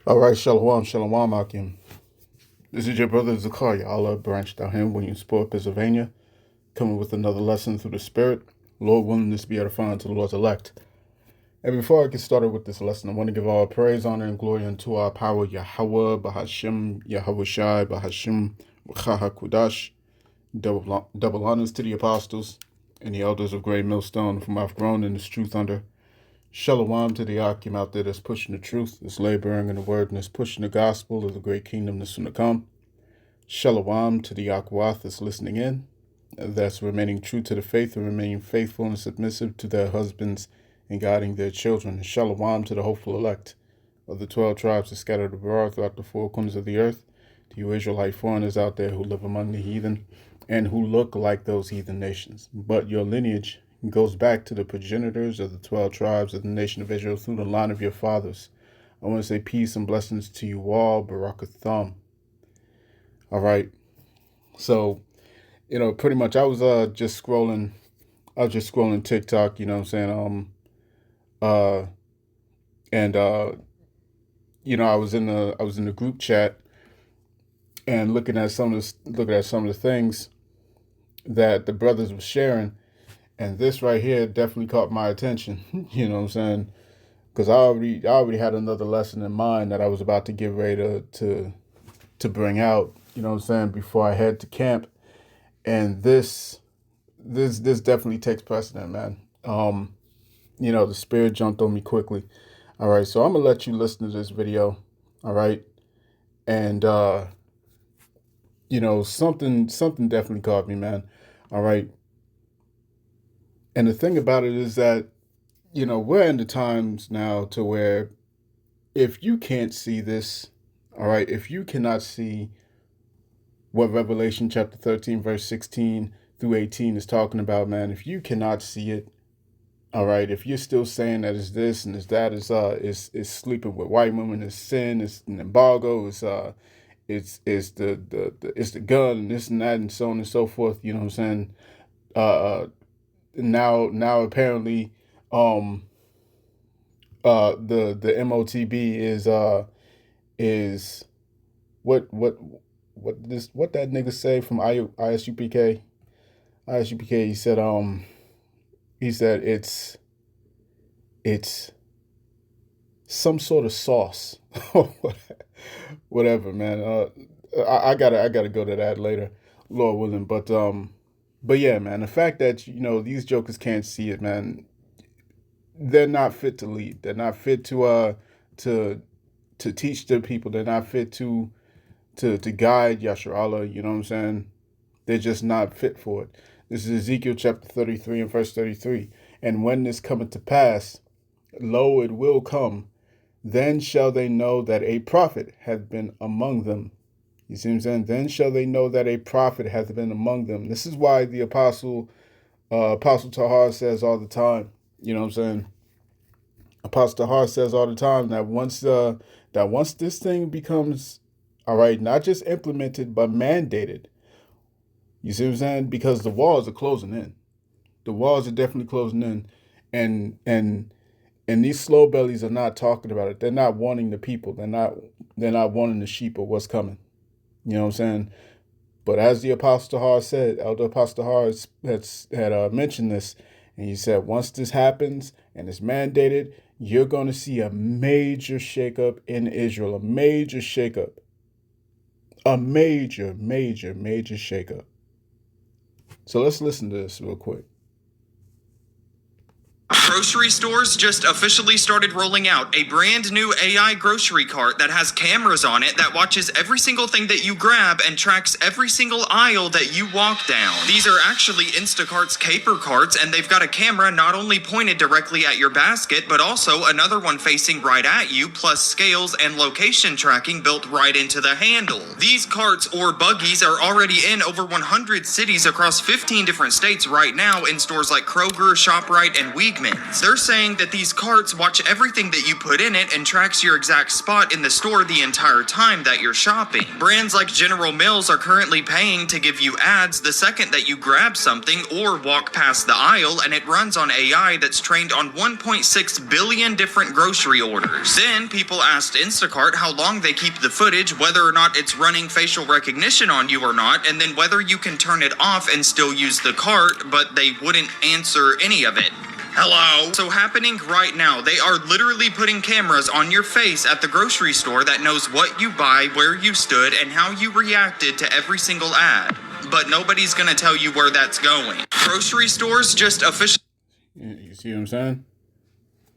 All right, Shalom, Shalom, Akim. This is your brother Zakaria Allah, branched out here in Williamsport, Pennsylvania, coming with another lesson through the Spirit. Lord willing, this be edifying to the Lord's elect. And before I get started with this lesson, I want to give all praise, honor, and glory unto our power, Yahweh, Bahashim, Yahweh Shai, Bahashim, Wachaha Kudash. Double honors to the apostles and the elders of Great Millstone, whom I've grown in this truth under. Shalom to the Akim out there that's pushing the truth, that's laboring in the word, and that's pushing the gospel of the great kingdom that's soon to come. Shalom to the Akwath that's listening in, that's remaining true to the faith and remaining faithful and submissive to their husbands and guiding their children. And shalom to the hopeful elect of the 12 tribes that scattered abroad throughout the four corners of the earth, to you Israelite foreigners out there who live among the heathen and who look like those heathen nations. But your lineage goes back to the progenitors of the 12 tribes of the nation of Israel through the line of your fathers. I want to say peace and blessings to you all. Barakatham. All right. So, pretty much I was just scrolling TikTok, you know what I'm saying? I was in the group chat and looking at some of the things that the brothers were sharing. And this right here definitely caught my attention, you know what I'm saying? Because I already had another lesson in mind that I was about to get ready to bring out, you know what I'm saying, before I head to camp. And this definitely takes precedent, man. The spirit jumped on me quickly. All right, so I'm gonna let you listen to this video, all right? And something definitely caught me, man. All right. And the thing about it is that, we're in the times now to where if you can't see this, all right, if you cannot see what Revelation chapter 13, verse 16 through 18 is talking about, man, if you cannot see it, all right, if you're still saying that it's this and it's that, is sleeping with white women, it's sin, it's an embargo, it's the gun and this and that and so on and so forth, you know what I'm saying? Now apparently the MOTB is what that nigga say from ISUPK. He said it's some sort of sauce. Whatever, man. I gotta go to that later, Lord willing. But yeah, man, the fact that, these jokers can't see it, man, they're not fit to lead. They're not fit to teach the people. They're not fit to guide Yasharallah, you know what I'm saying? They're just not fit for it. This is Ezekiel chapter 33 and verse 33. And when this cometh to pass, lo, it will come, then shall they know that a prophet hath been among them. You see what I'm saying? Then shall they know that a prophet hath been among them. This is why the Apostle Tahar says all the time, you know what I'm saying? Apostle Tahar says all the time that once this thing becomes, all right, not just implemented, but mandated, you see what I'm saying? Because the walls are closing in. The walls are definitely closing in. And these slow bellies are not talking about it. They're not wanting the people. They're not wanting the sheep of what's coming. You know what I'm saying? But as the Apostle Tahar said, Elder Apostle Tahar had mentioned this, and he said, once this happens and it's mandated, you're going to see a major shakeup in Israel, a major shakeup, a major shakeup. So let's listen to this real quick. Grocery stores just officially started rolling out a brand new AI grocery cart that has cameras on it that watches every single thing that you grab and tracks every single aisle that you walk down. These are actually Instacart's caper carts, and they've got a camera not only pointed directly at your basket, but also another one facing right at you, plus scales and location tracking built right into the handle. These carts or buggies are already in over 100 cities across 15 different states right now in stores like Kroger, ShopRite, and Weegar. Wegmans. They're saying that these carts watch everything that you put in it and tracks your exact spot in the store the entire time that you're shopping. Brands like General Mills are currently paying to give you ads the second that you grab something or walk past the aisle, and it runs on AI that's trained on 1.6 billion different grocery orders. Then people asked Instacart how long they keep the footage, whether or not it's running facial recognition on you or not, and then whether you can turn it off and still use the cart, but they wouldn't answer any of it. Hello? So happening right now, they are literally putting cameras on your face at the grocery store that knows what you buy, where you stood, and how you reacted to every single ad. But nobody's gonna tell you where that's going. Grocery stores just officially... You see what I'm saying?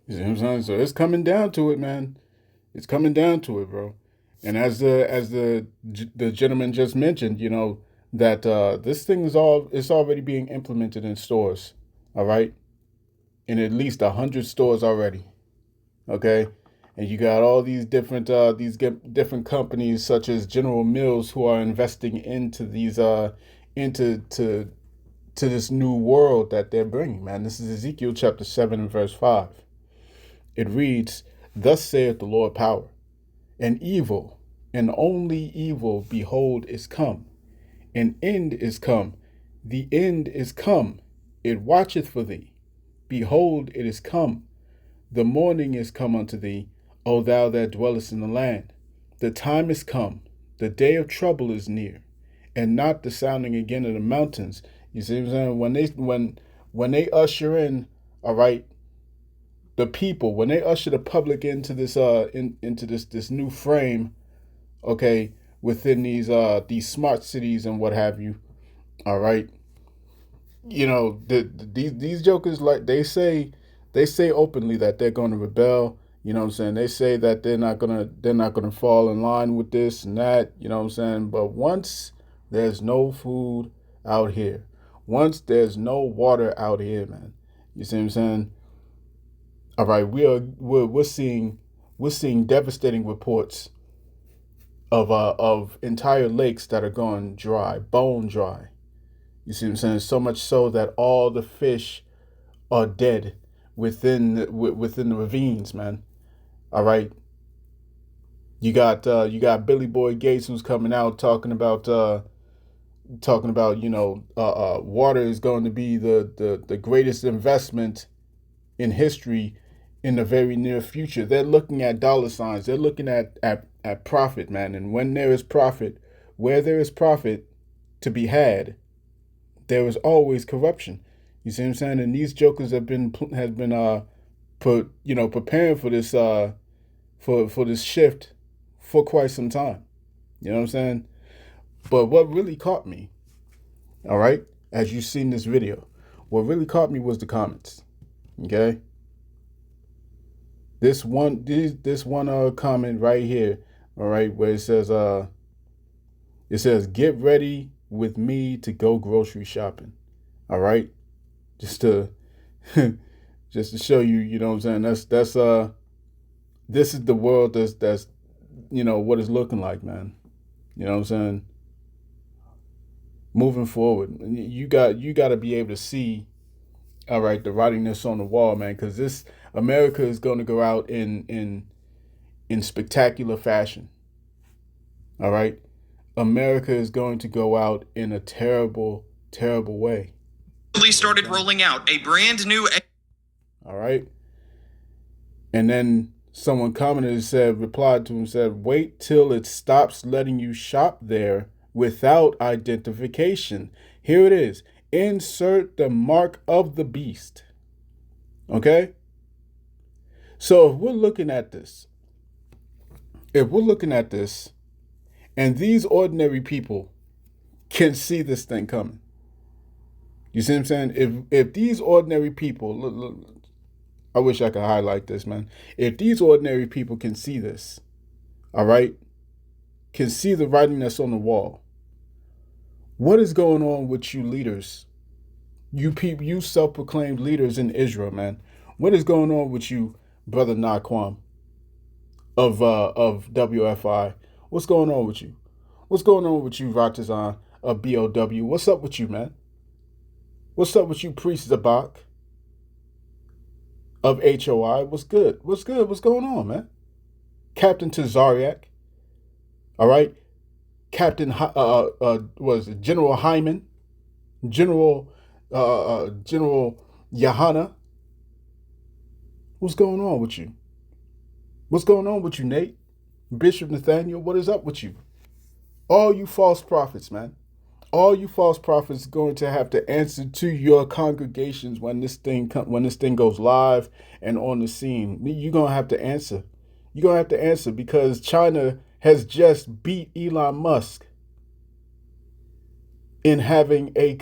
You see what I'm saying? So it's coming down to it, man. It's coming down to it, bro. And as the gentleman just mentioned, you know, that this thing is already being implemented in stores, all right? In at least 100 stores already, okay? And you got all these different companies such as General Mills who are investing into these into this new world that they're bringing, man. This is Ezekiel chapter 7 and verse 5. It reads, "Thus saith the Lord power, and evil, and only evil, behold, is come. An end is come. The end is come. It watcheth for thee. Behold, it is come. The morning is come unto thee, O thou that dwellest in the land. The time is come. The day of trouble is near, and not the sounding again of the mountains." You see what I'm saying? When they usher in, all right, the people, when they usher the public into this into this new frame, okay, within these smart cities and what have you, all right. You know, these jokers, like they say openly that they're going to rebel. You know what I'm saying? They say that they're not gonna fall in line with this and that. You know what I'm saying? But once there's no food out here, once there's no water out here, man, you see what I'm saying? All right, we're seeing devastating reports of entire lakes that are going dry, bone dry. You see what I'm saying? So much so that all the fish are dead within the ravines, man. All right. You got Billy Boy Gates who's coming out talking about water is going to be the greatest investment in history in the very near future. They're looking at dollar signs. They're looking at profit, man. And when there is profit, where there is profit to be had, there is always corruption. You see what I'm saying? And these jokers have been preparing for this for this shift for quite some time. You know what I'm saying? But what really caught me, all right, as you've seen this video, what really caught me was the comments. Okay? This one comment right here, all right, where it says get ready with me to go grocery shopping. All right? Just to show you, you know what I'm saying? That's this is the world that's what it's looking like, man. You know what I'm saying? Moving forward, you got to be able to see, all right, the writing that's on the wall, man, because this America is going to go out in spectacular fashion. All right? America is going to go out in a terrible, terrible way. Started rolling out a brand new... All right? And then someone commented and replied to him, said, "Wait till it stops letting you shop there without identification. Here it is. Insert the mark of the beast." Okay? So if we're looking at this, and these ordinary people can see this thing coming, you see what I'm saying? If these ordinary people, look, I wish I could highlight this, man. If these ordinary people can see this, all right, can see the writing that's on the wall, what is going on with you leaders? You self-proclaimed leaders in Israel, man. What is going on with you, Brother Naquam of WFI? What's going on with you? What's going on with you, Ratazan of BOW? What's up with you, man? What's up with you, Priest Zabak? of HOI. What's good? What's good? What's going on, man? Captain Tazariak, all right? Captain, was it General Hyman, General Yahana. What's going on with you? What's going on with you, Nate? Bishop Nathaniel, what is up with you? All you false prophets, man. All you false prophets are going to have to answer to your congregations when this thing goes live and on the scene. You're gonna have to answer. You're gonna have to answer because China has just beat Elon Musk in having a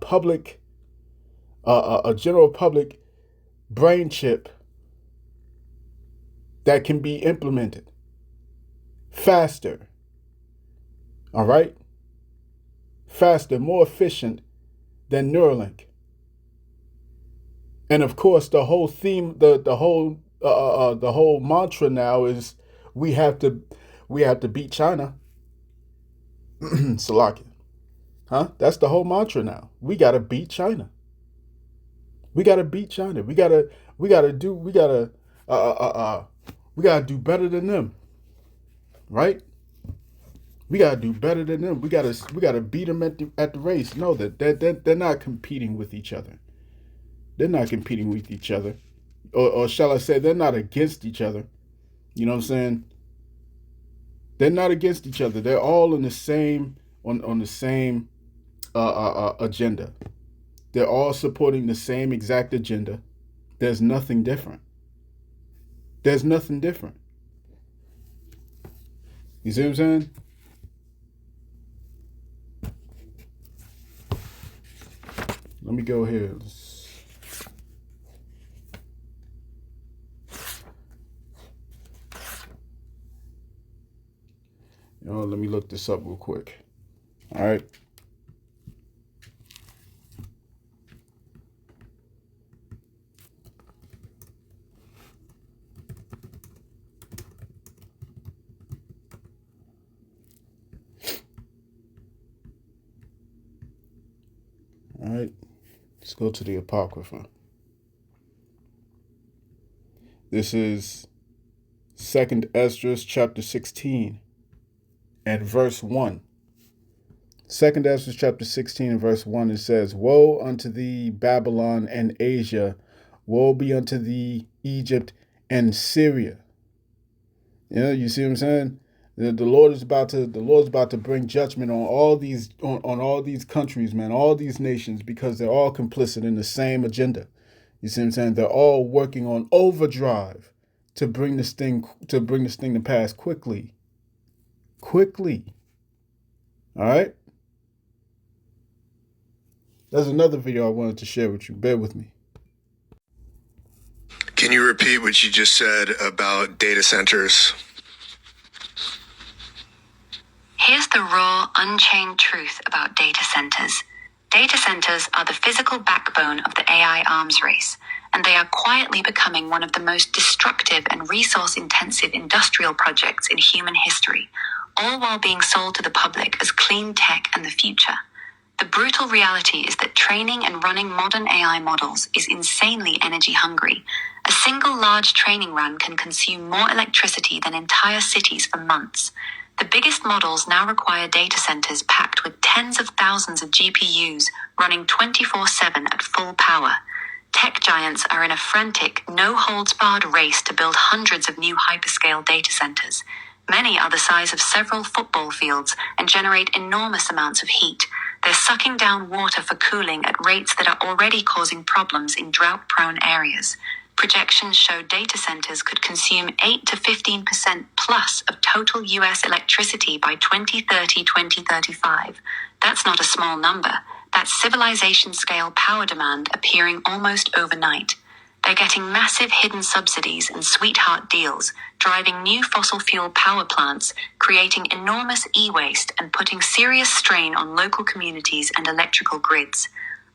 public a general public brain chip that can be implemented faster. All right? Faster, more efficient than Neuralink. And of course, the whole theme, the whole mantra now is we have to beat China. Salakia. Huh? That's the whole mantra now. We gotta beat China. We gotta beat China. We gotta do better than them. Right? We gotta do better than them. We gotta beat them at the race. No, that they're not competing with each other. They're not competing with each other, or shall I say, they're not against each other. You know what I'm saying? They're not against each other. They're all on the same agenda. They're all supporting the same exact agenda. There's nothing different. There's nothing different. You see what I'm saying? Let me go here. Let me look this up real quick. All right. All right. Let's go to the Apocrypha. This is 2nd Esdras chapter 16 and verse 1. 2nd Esdras chapter 16 and verse 1, it says, "Woe unto thee, Babylon and Asia. Woe be unto thee, Egypt and Syria." You see what I'm saying? The Lord's about to bring judgment on all these countries, man, all these nations, because they're all complicit in the same agenda. You see what I'm saying? They're all working on overdrive to bring this thing to pass quickly. Quickly. All right? There's another video I wanted to share with you. Bear with me. Can you repeat what you just said about data centers? Here's the raw, unchained truth about data centers. Data centers are the physical backbone of the AI arms race, and they are quietly becoming one of the most destructive and resource-intensive industrial projects in human history, all while being sold to the public as clean tech and the future. The brutal reality is that training and running modern AI models is insanely energy hungry. A single large training run can consume more electricity than entire cities for months. The biggest models now require data centers packed with tens of thousands of GPUs running 24/7 at full power. Tech giants are in a frantic, no-holds-barred race to build hundreds of new hyperscale data centers. Many are the size of several football fields and generate enormous amounts of heat. They're sucking down water for cooling at rates that are already causing problems in drought-prone areas. Projections show data centers could consume 8 to 15% plus of total US electricity by 2030-2035. That's not a small number. That's civilization-scale power demand appearing almost overnight. They're getting massive hidden subsidies and sweetheart deals, driving new fossil fuel power plants, creating enormous e-waste and putting serious strain on local communities and electrical grids.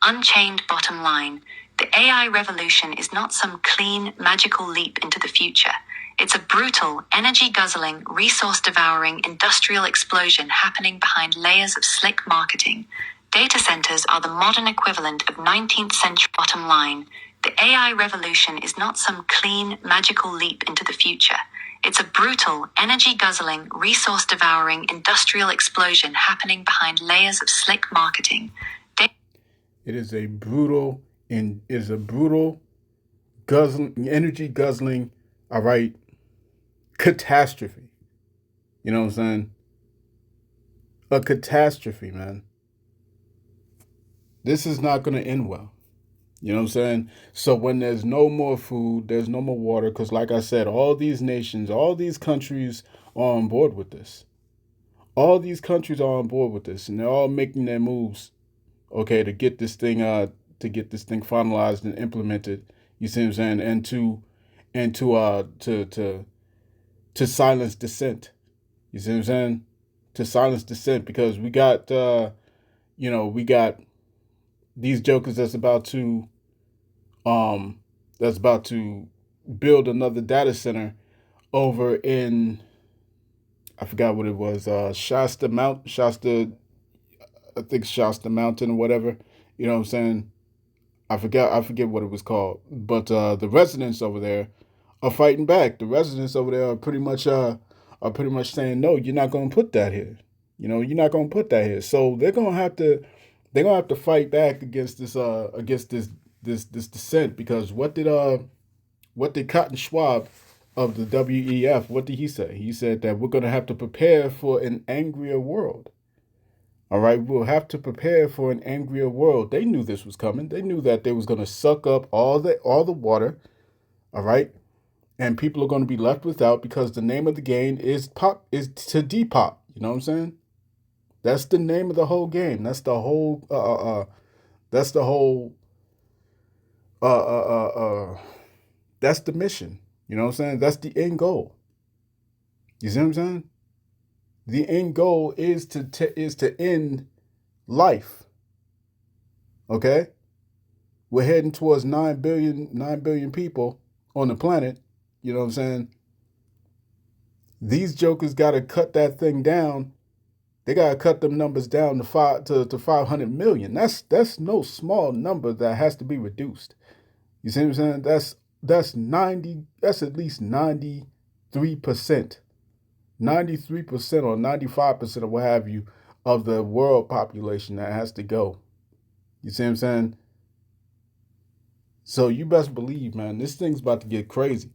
Unchained bottom line. The AI revolution is not some clean, magical leap into the future. It's a brutal, energy-guzzling, resource-devouring industrial explosion happening behind layers of slick marketing. Data centers are the modern equivalent of 19th century bottom line. The AI revolution is not some clean, magical leap into the future. It's a brutal, energy-guzzling, resource-devouring industrial explosion happening behind layers of slick marketing. It is a brutal guzzling, energy guzzling, all right, catastrophe. You know what I'm saying? A catastrophe, man. This is not going to end well. You know what I'm saying? So when there's no more food, there's no more water, because like I said, all these nations, all these countries are on board with this. All these countries are on board with this, and they're all making their moves, okay, to get this thing finalized and implemented. You see what I'm saying? And to silence dissent. You see what I'm saying? To silence dissent, because we got we got these jokers that's about to build another data center over in, I forgot what it was, Shasta, I think Shasta Mountain or whatever. You know what I'm saying? I forget what it was called. But the residents over there are fighting back. The residents over there are pretty much saying, no, you're not gonna put that here. You know, you're not gonna put that here. So they're gonna have to fight back against this dissent, because what did Cotton Schwab of the WEF, what did he say? He said that we're gonna have to prepare for an angrier world. All right, we'll have to prepare for an angrier world. They knew this was coming. They knew that they was going to suck up all the water, all right? And people are going to be left without, because the name of the game is to depop. You know what I'm saying? That's the name of the whole game. That's the whole that's the mission. You know what I'm saying? That's the end goal. You see what I'm saying? The end goal is to end life. Okay? We're heading towards 9 billion people on the planet. You know what I'm saying? These jokers got to cut that thing down. They got to cut them numbers down to 500 million. That's no small number that has to be reduced. You see what I'm saying? That's at least 93%. 93% or 95% or what have you of the world population that has to go. You see what I'm saying? So you best believe, man, this thing's about to get crazy.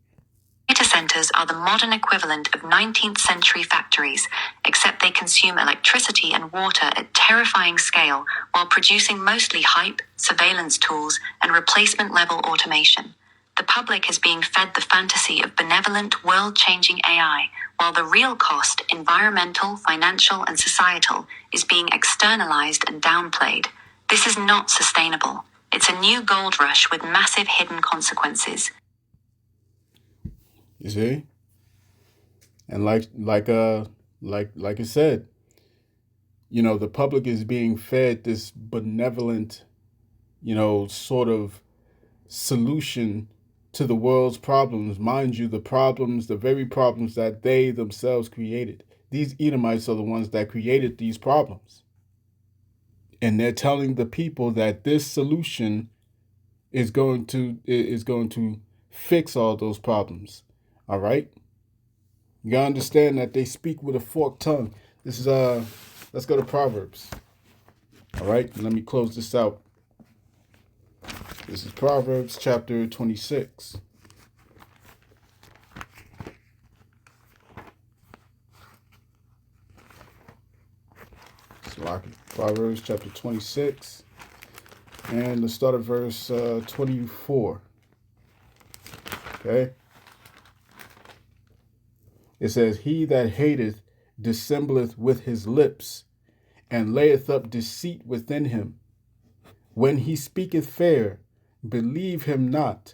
Data centers are the modern equivalent of 19th century factories, except they consume electricity and water at terrifying scale while producing mostly hype, surveillance tools, and replacement level automation. The public is being fed the fantasy of benevolent, world-changing AI, while the real cost, environmental, financial, and societal, is being externalized and downplayed. This is not sustainable. It's a new gold rush with massive hidden consequences. You see? And like I said, you know, the public is being fed this benevolent, you know, sort of solution to the world's problems. Mind you, the very problems that they themselves created. These Edomites are the ones that created these problems. And they're telling the people that this solution is going to fix all those problems. All right? You gotta understand that they speak with a forked tongue. This is let's go to Proverbs. All right, let me close this out. This is Proverbs chapter 26. Proverbs chapter 26. And let's start at verse 24. Okay. It says, he that hateth dissembleth with his lips, and layeth up deceit within him. When he speaketh fair, believe him not.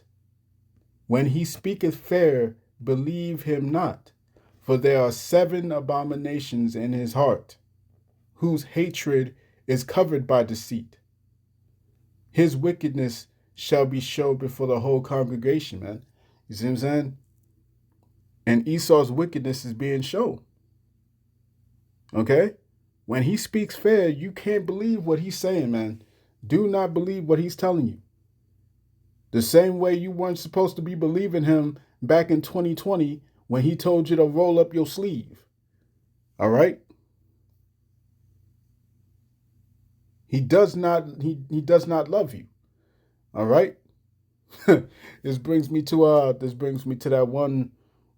When he speaketh fair, believe him not. For there are 7 abominations in his heart, whose hatred is covered by deceit. His wickedness shall be shown before the whole congregation, man. You see what I'm saying? And Esau's wickedness is being shown. Okay? When he speaks fair, you can't believe what he's saying, man. Do not believe what he's telling you. The same way you weren't supposed to be believing him back in 2020 when he told you to roll up your sleeve. All right? He does not love you. All right? This brings me to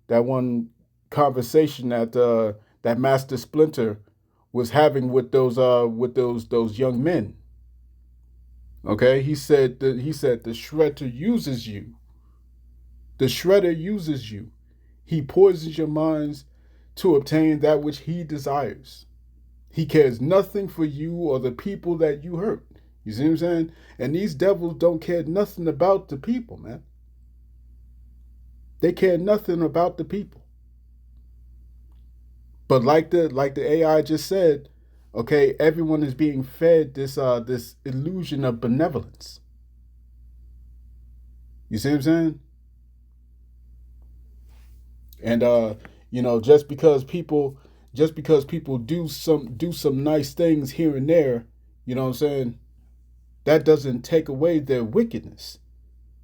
that one conversation that Master Splinter was having with those young men. Okay? He said the Shredder uses you. The Shredder uses you. He poisons your minds to obtain that which he desires. He cares nothing for you or the people that you hurt. You see what I'm saying? And these devils don't care nothing about the people, man. They care nothing about the people. But like the AI just said, okay, everyone is being fed this illusion of benevolence. You see what I'm saying? And just because people do some nice things here and there, you know what I'm saying, that doesn't take away their wickedness.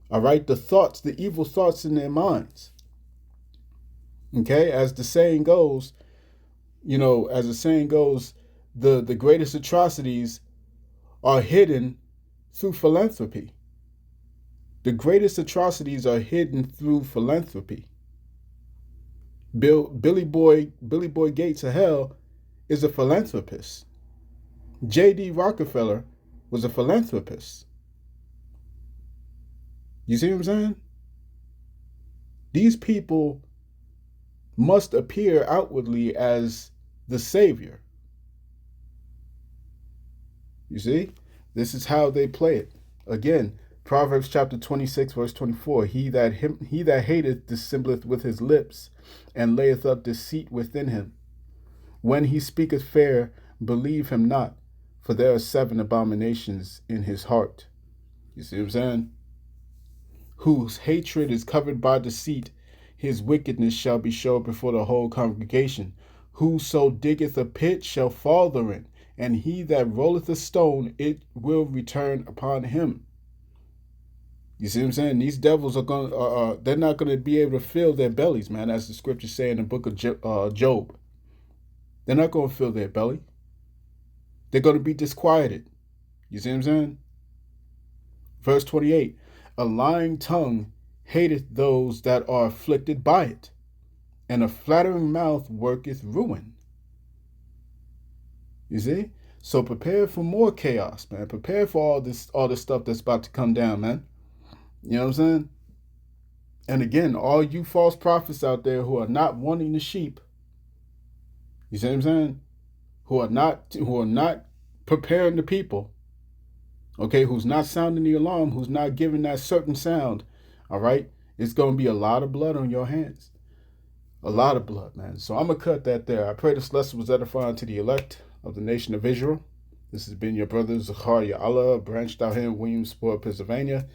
All right? The evil thoughts in their minds. Okay? As the saying goes, the greatest atrocities are hidden through philanthropy. The greatest atrocities are hidden through philanthropy. Billy Boy Gates of Hell is a philanthropist. J.D. Rockefeller was a philanthropist. You see what I'm saying? These people must appear outwardly as the savior. You see? This is how they play it. Again, Proverbs chapter 26, verse 24. He that hateth dissembleth with his lips, and layeth up deceit within him. When he speaketh fair, believe him not, for there are 7 abominations in his heart. You see what I'm saying? Whose hatred is covered by deceit, his wickedness shall be showed before the whole congregation. Whoso diggeth a pit shall fall therein, and he that rolleth a stone, it will return upon him. You see what I'm saying? These devils are they're not gonna be able to fill their bellies, man, as the scriptures say in the book of Job. They're not gonna fill their belly. They're gonna be disquieted. You see what I'm saying? Verse 28, a lying tongue hateth those that are afflicted by it, and a flattering mouth worketh ruin. You see? So prepare for more chaos, man. Prepare for all this stuff that's about to come down, man. You know what I'm saying? And again, all you false prophets out there who are not wanting the sheep, you see what I'm saying? Who are not preparing the people, okay, who's not sounding the alarm, who's not giving that certain sound, all right, it's going to be a lot of blood on your hands. A lot of blood, man. So I'm going to cut that there. I pray this lesson was edifying to the elect of the nation of Israel. This has been your brother Zachariah Allah, branched out here in Williamsport, Pennsylvania.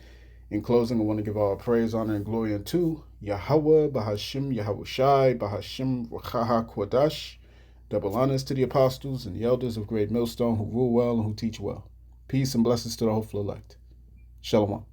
In closing, I want to give all praise, honor, and glory unto Yahweh, Bahashim, Yahushai, Bahashim, Rachaha, Kodash. Double honors to the apostles and the elders of Great Millstone who rule well and who teach well. Peace and blessings to the hopeful elect. Shalom.